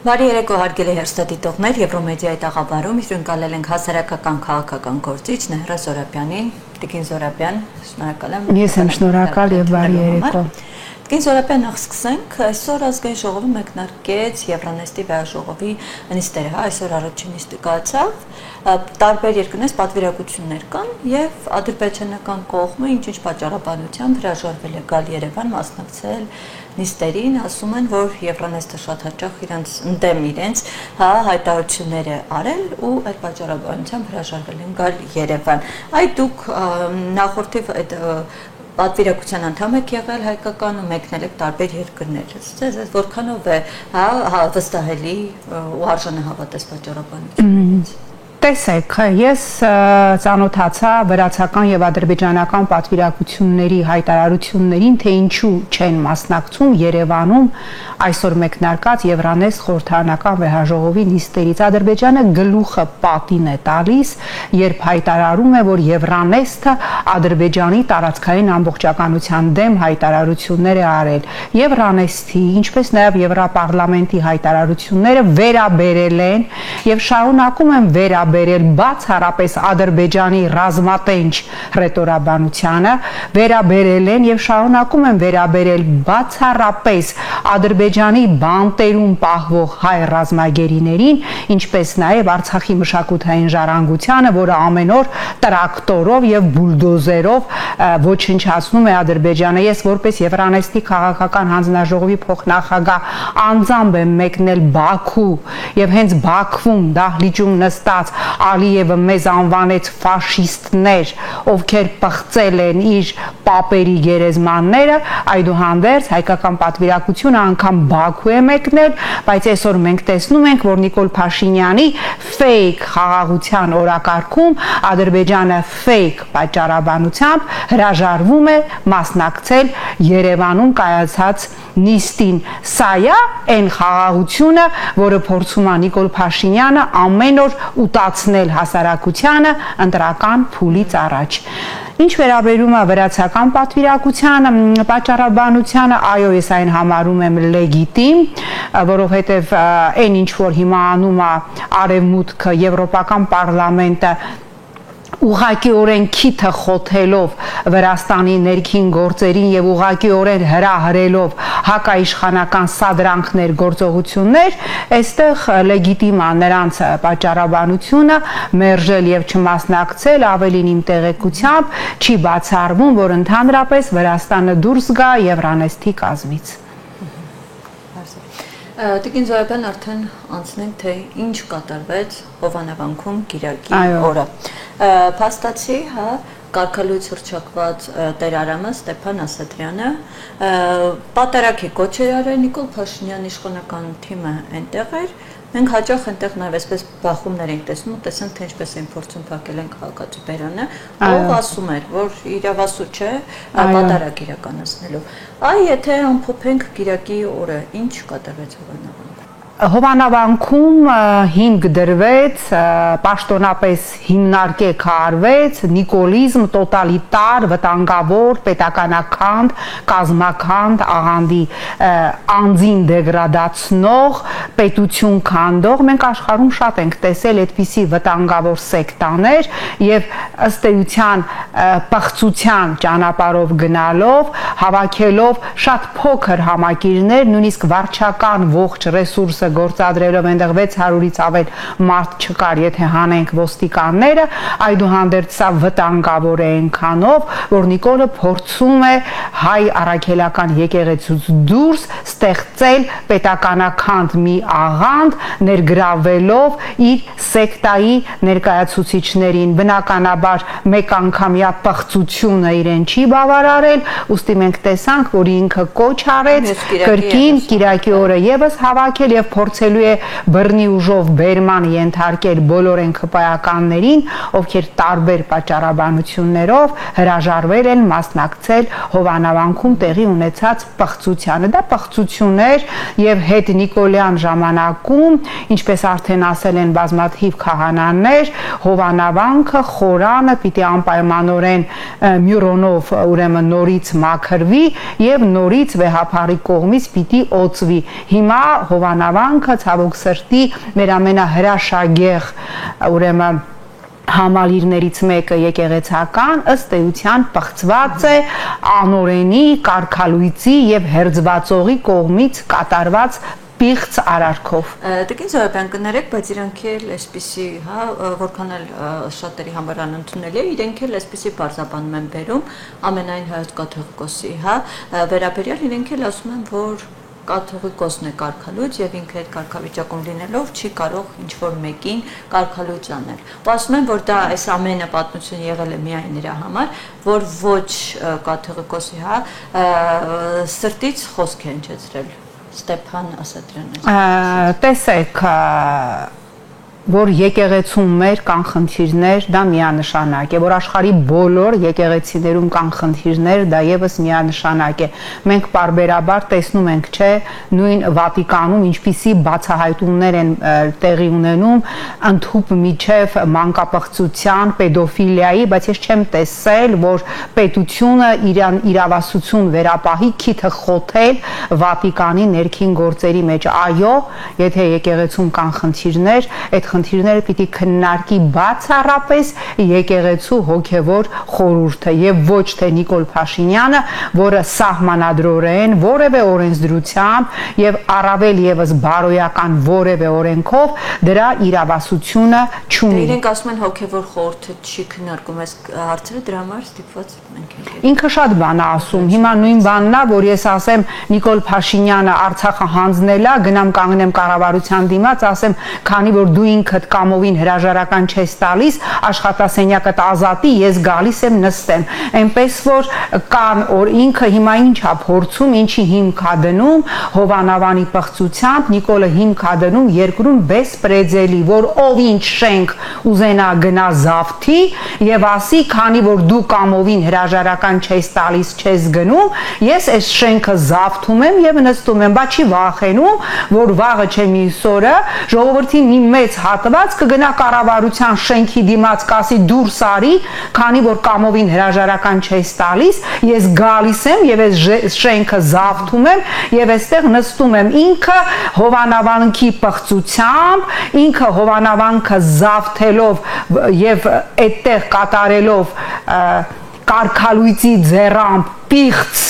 Բարի երեկո հարգելի հեռուստադիտողներ, Եվրոմեդիայի տաղավարում հյուրընկալել ենք հասարակական քաղաքական գործիչ Նեհրա Զորաբյանին։ Տիկին Զորաբյան, շնորհակալ եմ։ Ես եմ շնորհակալ եւ բարի երեկո։ Տիկին Զորաբյան, նախ սկսենք, այսօր ազգային ժողովը մեկնարկեց Եվրանեստի վեաժողովի նիստերը, այսօր առաջին նիստը կայացավ, տարբեր երկրներից պատվիրակություններ կան եւ ադրբեջանական կողմը ինչ-ինչ պատճառաբանությամբ հրաժարվել է գալ Երևան մասնակցել նիստերին, ասում են, որ Եվրանեստը շատ հաճախ իրենց հայտարարություններ է արել ու այդ պատճառաբանությամբ հրաժարվել են գալ Երևան։ Այ դուք նախորդիվ այդ պատվիրակության անդամ եք եղել հայկական ու մեկնել եք տարբեր երկրներ։ Ձեզ որքանով է վստահելի ու արժանահավատ այս պատճառաբանությունից։ Տեսեք, ես ծանոթացա վրացական եւ ադրբեջանական պատվիրակությունների հայտարարություններին, թե ինչու չեն մասնակցում Երևանում այսօր մեկնարկած Եվրանեստ խորհրդարանական վեհաժողովի նիստերից։ Ադրբեջանը գլուխը պատին է տալիս, երբ հայտարարում է, որ Եվրանեստը Ադրբեջանի տարածքային ամբողջականության դեմ հայտարարություններ է արել։ Եվրանեստի, ինչպես նաեւ Եվրապարլամենտի հայտարարությունները վերաբերել են եւ շարունակում են վերաբերել բացառապես Ադրբեջանի ռազմատենչ ռետորաբանությանը, վերաբերել են եւ շարունակում են վերաբերել բացառապես Ադրբեջանի բանտերում պահվող հայ ռազմագերիներին, ինչպես նաեւ Արցախի մշակութային ժառանգությանը, որը ամեն օր տրակտորով եւ բուլդոզերով ոչնչացնում է Ադրբեջանը։ Ես որպես Եվրանեստի քաղաքական հանձնաժողովի փոխնախագահ անձամբ եմ մեկնել Բաքու եւ հենց Բաքվում դահլիճում նստած Ալիևը մեզ անվանեց ֆաշիստներ, ովքեր պղծել են իր պապերի գերեզմանները, այդուհանդերձ հայկական պատվիրակությունը անգամ Բաքու է մեկնել, բայց այսօր մենք տեսնում ենք, որ Նիկոլ Փաշինյանի ֆեյք խաղաղության օրակարգում Ադրբեջանը ֆեյք պատճառաբանությամբ հրաժարվում է մասնակցել Երևանում կայացած նիստին։ Սա է այն խաղաղությունը, որը փորձում է Նիկոլ Փաշինյանը ամեն օր ուտացնել հասարակությանը ընտրական փուլից առաջ։ Ինչ վերաբերում է վրացական պատվիրակությանը, պատճառաբանությանը, այո, ես այն համարում եմ լեգիտիմ, որովհետև այն ինչ որ հիմա անում է Արևմուտքը, Եվրոպական պարլամենտը ուղղակիորեն քիթը խոթելով Վրաստանի ներքին գործերին եւ ուղղակիորեն հրահրելով հակաիշխանական սադրանքներ, գործողություններ, այստեղ լեգիտիմ է նրանց պատճառաբանությունը մերժել եւ չմասնակցել, ավելին իմ տեղեկությամբ չի բացառվում, որ ընդհանրապես Վրաստանը դուրս գա Եվրանեստի կազմից։ Տիկին Զորաբյան, արդեն անցնենք, թե ինչ կատարվեց Հովանավանքում Կիրակի օրը։ Փաստացի, կարգալույց հռչակված տերարամը Ստեփան Ասատրյանը պատարագի կոչեր արել, Նիկոլ Փաշինյանի իշխանական թիմը այնտեղ էր։ Մենք հաճախ այնտեղ նաև այսպես բախումներ ենք տեսնում, տեսանք թե ինչպես են փորձում փակել են քաղաքացի բերանը, ով ասում էր, որ իրավասու չէ պատարագ իրականացնելու։ Այ եթե ամփոփենք Կիրակի օրը, ինչ կատարվեց Հովանավանքում։ Հովանավանքում հիմք դրվեց, պաշտոնապես հիմնարկեք արվեց նիկոլիզմ, տոտալիտար, վտանգավոր, պետականաքանդ, կազմաքանդ, աղանդի անձին դեգրադացնող, պետություն քանդող։ Մենք աշխարհում շատ ենք տեսել այդպիսի վտանգավոր սեկտաներ եւ ըստ էության պղծության ճանապարհով գնալով, հավաքելով շատ փոքր համակիրներ, նույնիսկ վարչական ողջ ռեսուրսը գործադրելով այնտեղ 600-ից ավել մարդ չկար, եթե հանենք ոստիկանները, այդուհանդերձ սա վտանգավոր է այնքանով, որ Նիկոլը փորձում է հայ առաքելական եկեղեցուց դուրս ստեղծել պետականաքանդ մի աղանդ, ներգրավելով իր սեկտայի ներկայացուցիչներին։ Բնականաբար մեկ անգամյա պղծությունը իրեն չի բավարարել, ուստի մենք տեսանք, որ ինքը կոչ արեց կրկին Կիրակի օրը եւս հավաքել եւ փորձելու է բռնի ուժով բերման ենթարկել բոլոր ՆՔՊԱ-ականներին, ովքեր տարբեր պատճառաբանություններով հրաժարվել են մասնակցել Հովանավանքում տեղի ունեցած պղծությանը։ Դա պղծություն էր եւ հետ Նիկոլյան ժամանակում, ինչպես արդեն ասել են բազմաթիվ քահանաներ, Հովանավանքը խորանը պիտի անպայմանորեն մյուրոնով ուրեմն նորից մաքրվի եւ նորից վեհափարի կողմից պիտի օծվի։ Հիմա Հովանավան ապրանքը, ցավոք սրտի, մեր ամենահրաշագեղ ուրեմն համալիրներից մեկը եկեղեցական ըստ էության պղծված է անօրենի, կարգալույծի եւ հերձվածողի կողմից կատարված պիղծ արարքով։ Տիկին Զոհրաբյան, կներեք, բայց իրանք էլ այսպիսի, հա, որքան էլ շատերի համար անընդունել է, իրենք էլ այսպիսի բարձաբանում են բերում ամենայն հայոց կաթողիկոսի, հա, վերաբերյալ իրենք էլ ասում են, որ կաթողիկոսն է կարգալույծ եւ ինքը այդ կարգավիճակում լինելով չի կարող ինչ-որ մեկին կարգալույծ անել։ Ու ասում են, որ դա այս ամենը պատմություն եղել է միայն նրա համար, որ ոչ կաթողիկոսի, հա, սրտից խոսք է հնչեցրել Ստեփան Ասատրյանն։ Տեսեք, որ եկեղեցում մեր կան խնդիրներ, դա միանշանակ է, որ աշխարհի բոլոր եկեղեցիներում կան խնդիրներ, դա եւս միանշանակ է։ Մենք պարբերաբար տեսնում ենք, չէ, նույն Վատիկանում ինչպիսի բացահայտումներ են տեղի ունենում ընդհուպ միջև մանկապղծության, պեդոֆիլիայի, բայց ես չեմ տեսել, որ պետությունը իրավասություն վերապահի քիթը խոթել Վատիկանի ներքին գործերի մեջ։ Այո, եթե եկեղեցում կան խնդիրներ, այդ խնդիրները պիտի քննարկի բացառապես եկեղեցու հոգևոր խորհուրդը եւ ոչ թե Նիկոլ Փաշինյանը, որը սահմանադրորեն որևէ օրենսդրությամբ եւ առավել եւս բարոյական որևէ օրենքով դրա իրավասությունը չունի։ Իրենք ասում են հոգևոր խորհուրդը չի քննարկում այս հարցերը, դրա համար ստիպված մենք ենք։ Ինքը շատ բան է ասում։ Հիմա նույն բանն է, որ ես ասեմ Նիկոլ Փաշինյանը Արցախը հանձնել է, գնամ կանգնեմ կառավարության դիմաց, ասեմ, քանի որ դու ինքդ կամովին հրաժարական չես տալիս, աշխատասենյակդ ազատի, ես գալիս եմ նստեմ։ Այնպես որ կան որ ինքը հիմա ինչ է փորձում, ինչի հիմք է դնում Հովանավանի պղծությամբ, Նիկոլը հիմք է դնում երկրում բեսպրեդելի, որ ով ինչ շենք ուզենա գնա զավթի եւ ասի, քանի որ դու կամովին հրաժարական չես տալիս, չես գնում, ես այս շենքը զավթում եմ եւ նստում եմ, բայց չի վախենում, որ վաղը չէ մյուս օրը ժողովրդի մի մեծ հատված կգնա կառավարության շենքի դիմաց կասի դուրս արի, քանի որ կամովին հրաժարական չես տալիս, ես գալիս եմ եւ այս շենքը զավթում եմ եւ այստեղ նստում եմ։ Ինքը Հովանավանքի պղծությամբ, ինքը Հովանավանքը զավթելով եւ այդտեղ կատարելով կարգալույծի ձեռամբ պիղծ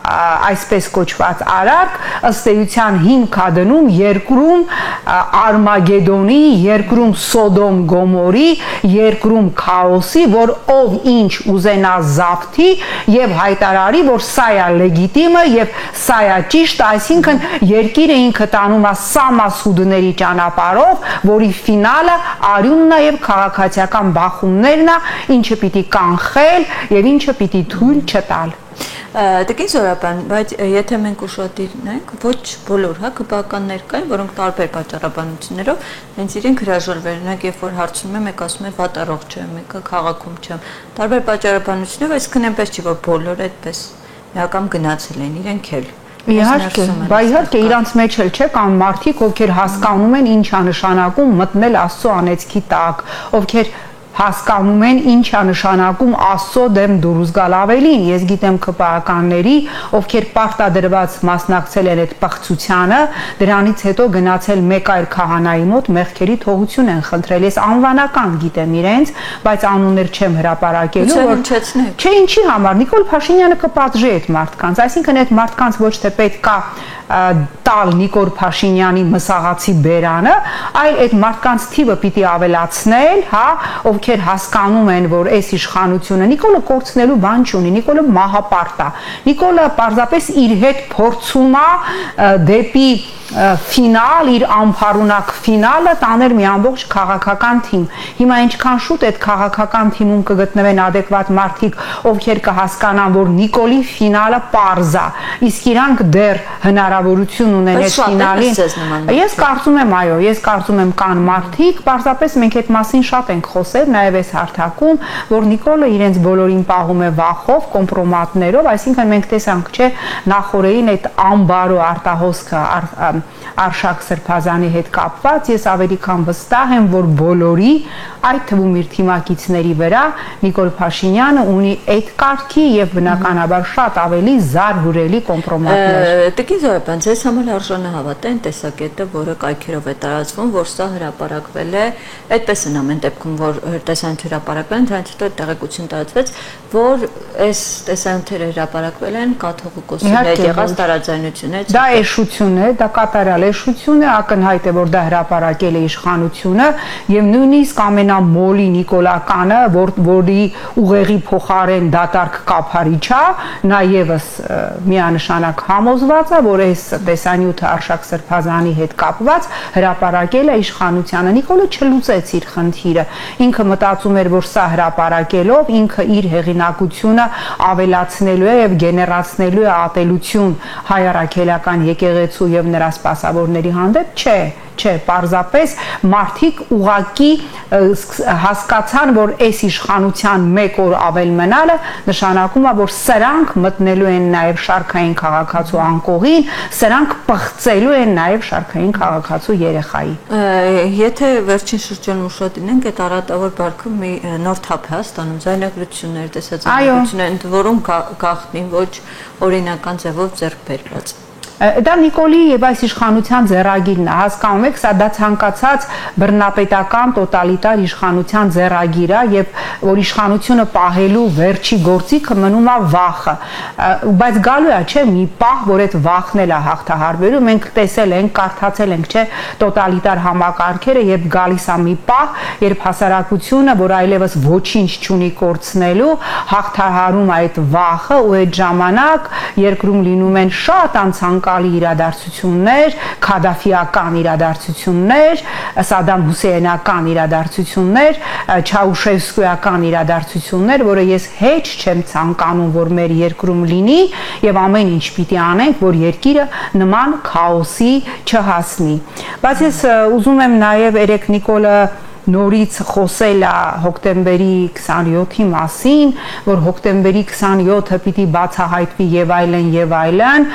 այսպես կոչված արարք, ըստ էության հիմք է դնում երկրում Արմագեդոնի, երկրում Սոդոմ Գոմորի, երկրում քաոսի, որ ով ինչ ուզենա զավթի եւ հայտարարի, որ սա է լեգիտիմը եւ սա է ճիշտ, այսինքն երկիրը ինքը տանում է սամասուդների ճանապարհով, որի ֆինալը արյունն է եւ քաղաքացիական բախումներն է, ինչը պիտի կանխել եւ ինչը պիտի թույլ չտալ։ Տիկին Զոհրաբյան, բայց եթե մենք ուշադրենք, ոչ բոլոր հա քպականներ կային, որոնք տարբեր պատճառաբանություններով հենց իրենք հրաժարվել են, երբ որ հարցնում եմ, մեկ ասում է վատառող չեմ, մեկը քաղաքում չեմ։ Տարբեր պատճառաբանություններով, այսինքն այնպես չի, որ բոլորը այդպես միակամ գնացել են, իրենք էլ։ Իհարկե, բայց իհարկե իրանց մեջ էլ չէ կան մարդիկ, ովքեր հասկանում են ինչ է նշանակում մտնել Աստծո անեծքի տակ, ովքեր հասկանում են ինչ է նշանակում Աստծո դեմ դուրս գալ ավելին։ Ես գիտեմ քպականների, ովքեր պարտադրված մասնակցել են այդ պղծությանը, դրանից հետո գնացել մեկ այլ քահանայի մոտ մեղքերի թողություն են խնդրել։ Ես անվանական գիտեմ իրենց, բայց անուններ չեմ հրապարակելու, որ չէ ինչի համար Նիկոլ Փաշինյանը կպատժի այդ մարդկանց, այսինքն այդ մարդկանց ոչ թե պետք է տալ Նիկոլ Փաշինյանի մսաղացի բերանը, այլ այդ մարդկանց թիվը պիտի ավելացնել, հա, ովքեր հասկանում են, որ այս իշխանությունը Նիկոլը կորցնելու բան չունի, Նիկոլը մահապարտ է, Նիկոլը պարզապես իր հետ փորձում է դեպի ֆինալ, իր անփարունակ ֆինալը տանել մի ամբողջ քաղաքական թիմ։ Հիմա ինչքան շուտ այդ քաղաքական թիմում կգտնվեն adekvat մարդիկ, ովքեր կհասկանան, որ Նիկոլի ֆինալը պարզ է, իսկ իրանք դեռ հնարավորություն ունեն այդ ֆինալին։ Ես կարծում եմ, այո, ես կարծում եմ կան մարդիկ, պարզապես մենք այդ մասին շատ ենք խոսել, նաև այս հարթակում, որ Նիկոլը իրենց բոլորին պահում է վախով, կոմպրոմատներով, այսինքն մենք տեսանք, չէ, նախորդին այդ անբարո արտահոսքը Արշակ Սրբազանի հետ կապված, ես ավելի քան վստահ եմ, որ բոլորի, այդ թվում իր թիմակիցների վրա Նիկոլ Փաշինյանը ունի այդ կարգի եւ բնականաբար շատ ավելի զարհուրելի կոմպրոմատներ։ Տիկին Զոհրաբյան, ձեզ համար արժանի հավատեն տեսակետը, որը կայքերով է տարածվում, որ սա հրապարակվել է, այդպես են ամեն դեպքում, որ տեսանյութ հրապարակվել են, դրանից հետո տեղեկություն տարածվեց, որ այս տեսանյութերը հրապարակվել են կաթողիկոսի հետ եղած տարաձայնությունից։ Դա էշություն է, դա կատարյալ էշություն է, ակնհայտ է, որ դա հրապարակել է իշխանությունը եւ նույնիսկ ամենամոլի նիկոլականը, որի ուղեղի փոխարեն դատարկ կափարիչ է, նաեւս միանշանակ համոզված է, որ այս տեսանյութը Արշակ Սրբազանի հետ կապված հրապարակել է իշխանությանը։ Նիկոլը չլուծեց իր խնդիրը։ Ինքը մտածում էր, որ սա հրապարակելով ինքը իր հեղինակությունը ավելացնելու է եւ գեներացնելու է ատելություն հայ առաքելական եկեղեցու եւ նրա սպասավորների հանդեպ, չէ, պարզապես մարդիկ ուղակի հասկացան, որ այս իշխանության մեկ օր ավել մնալը նշանակում է, որ սրանք մտնելու են նաև շարքային քաղաքացու անկողին, սրանք պղծելու են նաև շարքային քաղաքացու երեխայի։ Եթե վերջին շրջանում ուշադրենք, այդ առատավոր բարքում մի նոր թափ է ստանում ձայնագրություններ, տեսաձայնագրություններ, ընդ որում գաղտնի ոչ օրինական ձևով ձեռք բերված։ Դա Նիկոլի եւ այս իշխանության ձեռագիրն է, հասկանում եք, սա դա ցանկացած բռնապետական տոտալիտար իշխանության ձեռագիր է եւ որ իշխանությունը պահելու վերջի գործիքը մնում է վախը, բայց գալու է, չէ, մի պահ, որ այդ վախն էլ է հաղթահարվելու, մենք տեսել ենք, կարդացել ենք, չէ, տոտալիտար համակարգերը, երբ գալիս է մի պահ, երբ հասարակությունը, որ այլևս ոչինչ չունի կորցնելու, հաղթահարում է այդ վախը ու այդ ժամանակ երկրում լինում են շատ անցանկալի իրադարձություններ, Քադաֆիական իրադարձություններ, Սադամ Հուսեյնական իրադարձություններ, Չաուշեսկուական իրադարձություններ, որը ես հեչ չեմ ցանկանում, որ մեր երկրում լինի եւ ամեն ինչ պիտի անենք, որ երկիրը նման քաոսի չհասնի։ Բայց ես ուզում եմ նաեւ երեք Նիկոլը նորից խոսել է հոկտեմբերի 27-ի մասին, որ հոկտեմբերի 27-ը պիտի բացահայտվի եւ այլն,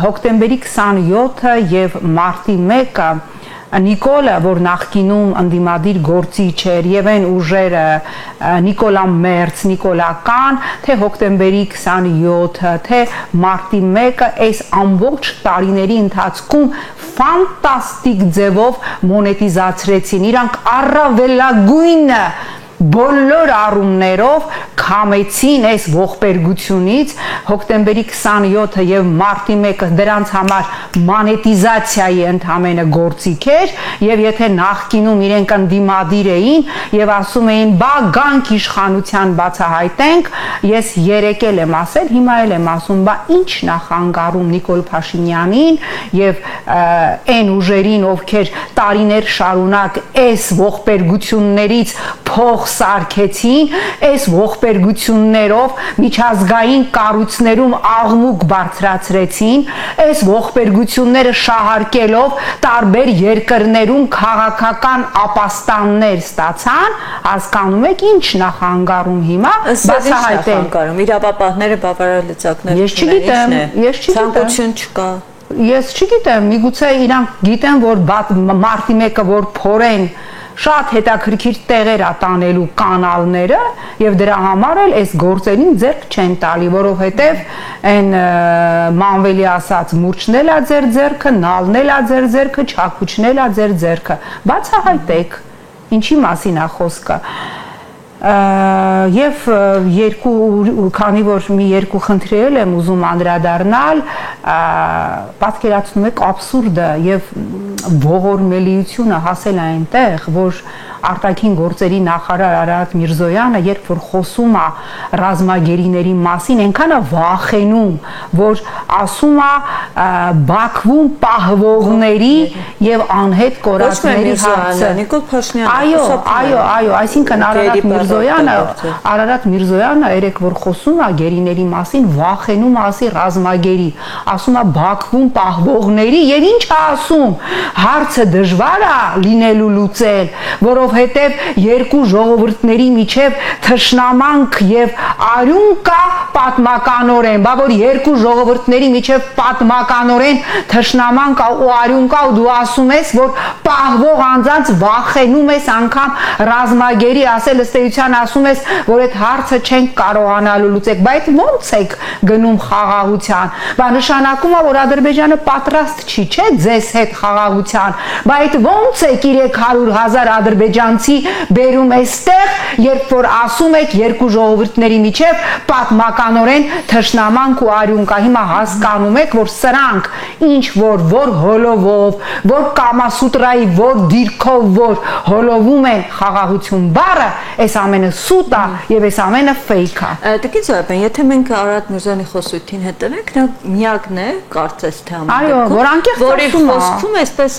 հոկտեմբերի 27-ը եւ մարտի 1-ը Նիկոլը, որ նախկինում ընդդիմադիր գործիչ էր եւ այն ուժերը Նիկոլա Մերց, Նիկոլական, թե հոկտեմբերի 27-ը, թե մարտի 1-ը այս ամբողջ տարիների ընթացքում ֆանտաստիկ ձևով մոնետիզացրեցին, իրանք առավելագույնը բոլոր առումներով քամեցին այս ողբերգությունից հոկտեմբերի 27-ը եւ մարտի 1-ը դրանց համար մոնետիզացիայի ընդհանրապես գործիք էր եւ եթե նախկինում իրենք ընդդիմադիր էին եւ ասում էին բա գանք իշխանության բացահայտենք, ես երեկել եմ ասել, հիմա էլ եմ ասում, բա ինչ նախանգարում Նիկոլ Փաշինյանին եւ այն ուժերին, ովքեր տարիներ շարունակ այս ողբերգություններից փող սարքեցին, այս ողբերգություններով միջազգային կառույցներում աղմուկ բարձրացրեցին, այս ողբերգությունները շահարկելով տարբեր երկրներում քաղաքական ապաստաններ ստացան, հասկանում եք ինչ նախանգարում հիմա բացահայտել։ Իրավապահները բավարար լծակներ չունեն, ես չգիտեմ, ցանկություն չկա։ Ես չգիտեմ, միգուցե իրանք գիտեն, որ մարտի 1-ը որ փորեն շատ հետաքրքիր տեղեր ա տանելու կանալները եւ դրա համար էլ այս գործերին ձեռք չեն տալի, որովհետեւ այն մանվելի ասած մուրճն էլ ա ձեր ձեռքը, նալն էլ ա ձեր ձեռքը, չակուչն էլ ա ձեր ձեռքը։ Բացահայտեք, ինչի մասին ա խոսքը։ Եվ քանի որ մի երկու խնդրել եմ ուզում անդրադառնալ, պատկերացնում եք աբսուրդը եւ ողորմելիությունը հասել է այնտեղ, որ արտաքին գործերի նախարար Արարատ Միրզոյանը, երբ որ խոսում է ռազմագերիների մասին, այնքան է վախենում, որ ասում է Բաքվում պահվողների եւ անհետ կորածների հարցը։ Նիկոլ Փաշինյանը։ Այո, այսինքն Արարատ Միրզոյանը երեք որ խոսում է գերիների մասին, վախենում է ասի ռազմագերի, ասում է Բաքվում պահվողների եւ ինչ է ասում, հարցը դժվար է լինելու լուծել, որով որովհետև երկու ժողովուրդների միջև թշնամանք եւ արյուն կա պատմականորեն, բա որ երկու ժողովուրդների միջև պատմականորեն թշնամանք կա ու արյուն կա ու դու ասում ես, որ պահվող անձանց վախենում ես անգամ ռազմագերի ասել ըստ էության ասում ես, որ այդ հարցը չենք կարողանալու լուծել, բայց ո՞նց եք գնում խաղաղության։ Բա նշանակում է, որ Ադրբեջանը պատրաստ չի, չէ՞, ձեզ հետ խաղաղության։ Բայց ո՞նց եք 300,000 ադրբեջանցի բերում այստեղ, երբ որ ասում եք երկու ժողովուրդների միջև պատմականորեն թշնամանք ու արյուն կա։ Հիմա հասկանում եք, որ սրանք ինչ որ հոլովով, որ կամասուտրայի, որ դիրքով, որ հոլովում են խաղաղություն բառը, այս ամենը սուտ է եւ այս ամենը ֆեյք է։ Տիկին Զոհրաբյան, եթե մենք Արարատ Միրզոյանի խոսույթին հետևենք, նա միակն է, կարծես թե այո, որ անկեղծ որի խոսքում այսպես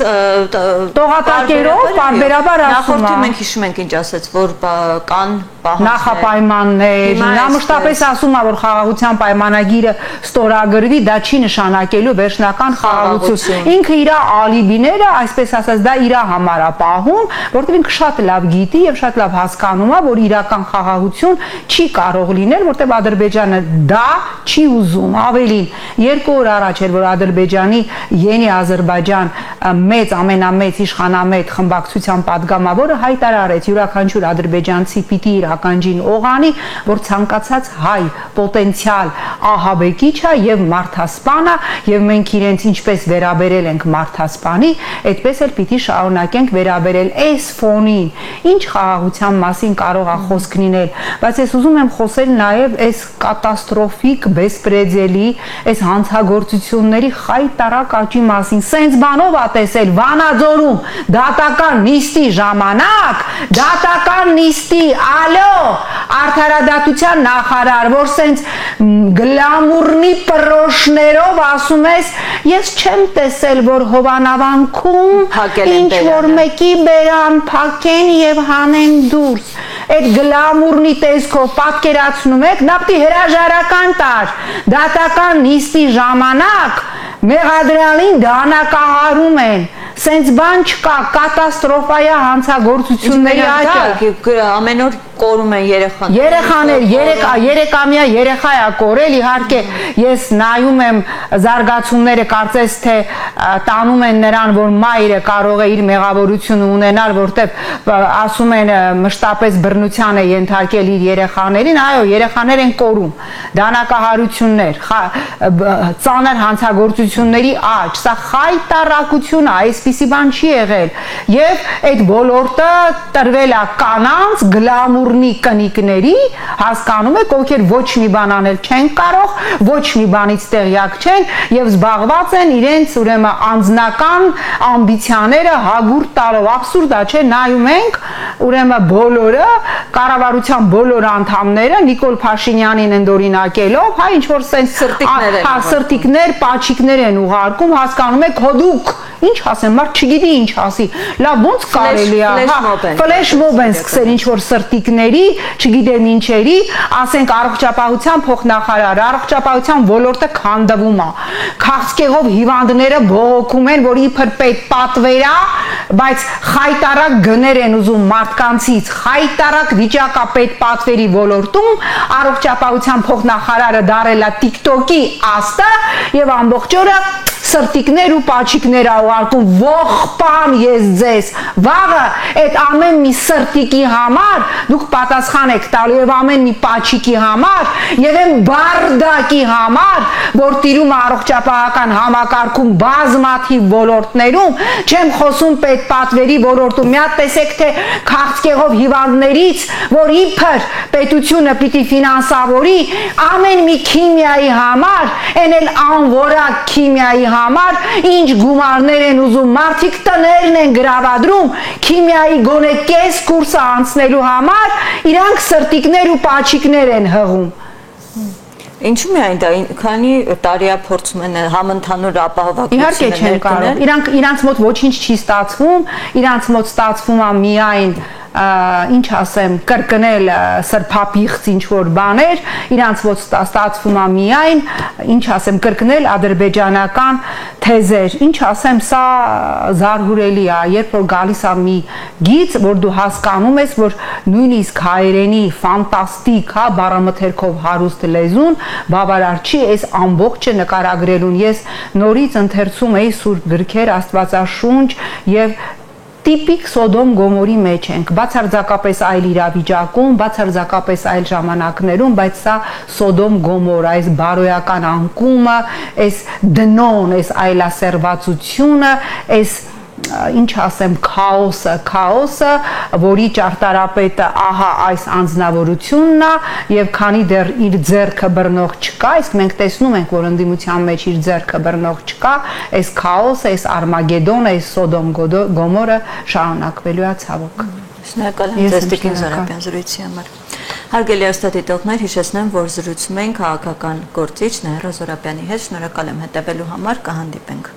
տողատակերով բարբերաբար ասում է։ Նախորդում մենք հիշում ենք ինչ ասեց, որ կան նախապայմաններ, նա մշտապես ասում է, որ խաղաղության պայմանագիրը ստորագրվի, դա չի նշանակելու վերջնական խաղաղություն։ Ինքը իր ալիբիները, այսպես ասած, դա իր համար է պահում, որտեղ ինքը շատ լավ գիտի եւ շատ լավ հասկանում է, որ իրական խաղաղություն չի կարող լինել, որտեղ Ադրբեջանը դա չի ուզում։ Ավելին, 2 օր առաջ էր, որ Ադրբեջանի Յենի Ադրբեջան մեծ ամենամեծ իշխանամետ խմբակցության падգամավորը հայտարարեց յուրաքանչյուր ադրբեջանցի պիտի իր ականջին օղանի, որ ցանկացած հայ պոտենցիալ ահաբեկիչ է եւ մարդասպան է եւ մենք իրենց ինչպես վերաբերել ենք մարդասպանի, այդպես էլ պիտի շարունակենք վերաբերել այս ֆոնին։ Ինչ խաղաղության մասին կարող է խոսք լինել, բայց ես ուզում եմ խոսել նաեւ այս կատաստրոֆիկ բեսպրեդելի, այս հանցագործությունների խայտարակ աճի մասին։ Սենց բանով է տեսել Վանաձորում դատական նիստի ժամանակ, դատական նիստի ալո արդարադատության նախարար, որ սենց գլամուրնի պրոշներով ասում ես, ես չեմ տեսել, որ Հովանավանքում ինչ որ մեկի բերան փակեն եւ հանեն դուրս։ Այդ գլամուրնի տեսքով պատկերացնում եք, նա պիտի հրաժարական տար դատական նիստի ժամանակ մեղադրյալին դանակահարում են։ Սենց բան չկա, կատաստրոֆա է հանցագործությունների աճը։ Ամեն օր կորում են երեխաներ, երեկամյա երեխա է կորել, իհարկե ես նայում եմ զարգացումները, կարծես թե տանում են նրան, որ մայրը կարող է իր մեղավորությունը ունենալ, որտեղ ասում են մշտապես բռնության է ենթարկել իր երեխաներին, այո, երեխաներ են կորում, դանակահարություններ, ծանր հանցագործությունների աճ, սա խայտարակություն է, այսպիսի բան չի եղել, եւ այդ ոլորտը տրվել է կանանց գլամուրնի կնիկների, հասկանում եք, ովքեր ոչ մի բան անել չեն կարող, ոչ մի բանից տեղյակ չեն եւ զբաղված են իրենց ուրեմն անձնական ամբիցիաները հագուրտ տալով։ Աբսուրդ է, չէ՞, նայում ենք, ուրեմն բոլորը կառավարության բոլոր անդամները Նիկոլ Փաշինյանին ընդօրինակելով, հա ինչ որ սենց սրտիկներ, պաչիկներ են ուղարկում, հասկանում եք, հոդուկ ինչ ասեմ, մարդ չգիտի ինչ ասի, լավ ոնց կարելի է, ֆլեշ մոբ են սկսել ինչ որ սրտիկների, չգիտեմ ինչերի, ասենք առողջապահության փոխնախարար, առողջապահության ոլորտը քանդվում է, քաղցկեղով հիվանդները բողոքում են, որ իբր պետ պատվեր է, բայց խայտարակ գներ են ուզում մարդկանցից, խայտարակ վիճակ է պետ պատվերի ոլորտում, առողջապահության փոխնախարարը դարել է TikTok-ի աստը եւ ամբողջ օրը սրտիկներ ու պաչիկներ ուղարկում, ողբան ես ձեզ, վաղը այդ ամեն մի սրտիկի համար դուք պատասխան եք տալու եւ ամեն մի պաչիկի համար եւ այն բարդակի համար, որ տիրում է առողջապահական համակարգում բազմաթիվ ոլորտներում, չեմ խոսում պետպատվերի ոլորտում, մի հատ տեսեք թե քաղցկեղով հիվանդներից, որ իբր պետությունը պիտի ֆինանսավորի ամեն մի քիմիայի համար, այն էլ անորակ քիմիայի համար, ինչ գումարներ են ուզում, մարդիկ տներն են գրավադրում, քիմիայի գոնե կես կուրսը անցնելու համար, իրանք սրտիկներ ու պաչիկներ են հղում։ Ինչու՞ միայն դա, քանի տարիա փորձում են համընդհանուր ապահովակությունը։ Իհարկե չեն կարող։ Իրանց մոտ ոչինչ չի ստացվում, իրանց մոտ ստացվում է միայն ինչ ասեմ, կրկնել սրբապիղծ ինչ որ բաներ, իրանց ոչ ստացվում է միայն, ինչ ասեմ, կրկնել ադրբեջանական թեզեր։ Ինչ ասեմ, սա զարհուրելի է, երբ որ գալիս է մի գիծ, որ դու հասկանում ես, որ նույնիսկ հայերենի ֆանտաստիկ, հա, բառամթերքով հարուստ լեզուն բավարար չի այս ամբողջը նկարագրելուն։ Ես նորից ընթերցում էի սուրբ գրքեր, Աստվածաշունչ եւ տիպիկ Սոդոմ Գոմորի մեջ ենք, բացարձակապես այլ իրավիճակում, բացարձակապես այլ ժամանակներում, բայց սա Սոդոմ Գոմոր, այս բարոյական անկումը, այս դնոն, այս այլասերվածությունը, այս ինչ ասեմ, քաոսը, որի ճարտարապետը ահա այս անձնավորությունն է եւ քանի դեռ իր ձեռքը բռնող չկա, իսկ մենք տեսնում ենք, որ ընդդիմության մեջ իր ձեռքը բռնող չկա, այս քաոսը, այս Արմագեդոնը, այս Սոդոմ Գոմորը շարունակվելու է ցավոք։ Շնորհակալ եմ ձեզ Տիկին Զորապյան զրույցի համար։ Հարգելի աստղադիտողներ, հիշեցնեմ, որ զրուցում ենք քաղաքական գործիչ Նահիռ Զորապյանի հետ։ Շնորհակալ եմ հետևելու համար, կհանդիպենք։